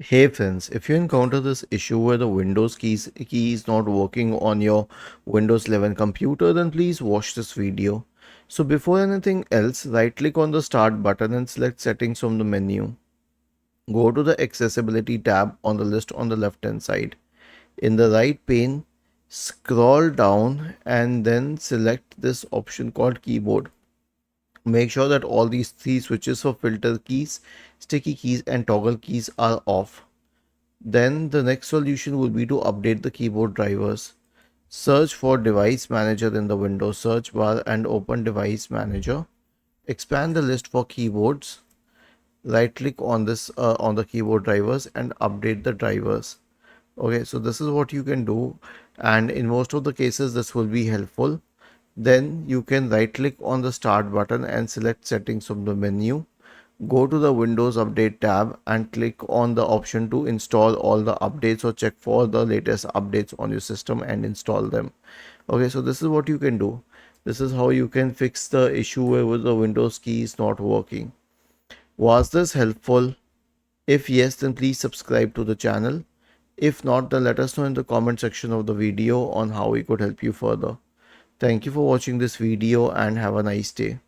Hey friends, if you encounter this issue where the Windows key is not working on your Windows 11 computer, then please watch this video. So before anything else, right click on the start button and select settings from the menu. Go to the accessibility tab on the list on the left hand side. In the right pane, scroll down and then select this option called keyboard. Make sure that all these three switches for filter keys, sticky keys and toggle keys are off. Then the next solution will be to update the keyboard drivers. Search for Device Manager in the Windows search bar and open Device Manager. Expand the list for keyboards. Right click on this on the keyboard drivers and update the drivers. Okay, so this is what you can do, and in most of the cases this will be helpful. Then you can right click on the start button and select settings from the menu. Go to the Windows Update tab and click on the option to install all the updates or check for the latest updates on your system and install them. Okay, so this is what you can do. This is how you can fix the issue where the Windows key is not working. Was this helpful? If yes, then please subscribe to the channel. If not, then let us know in the comment section of the video on how we could help you further. Thank you for watching this video and have a nice day.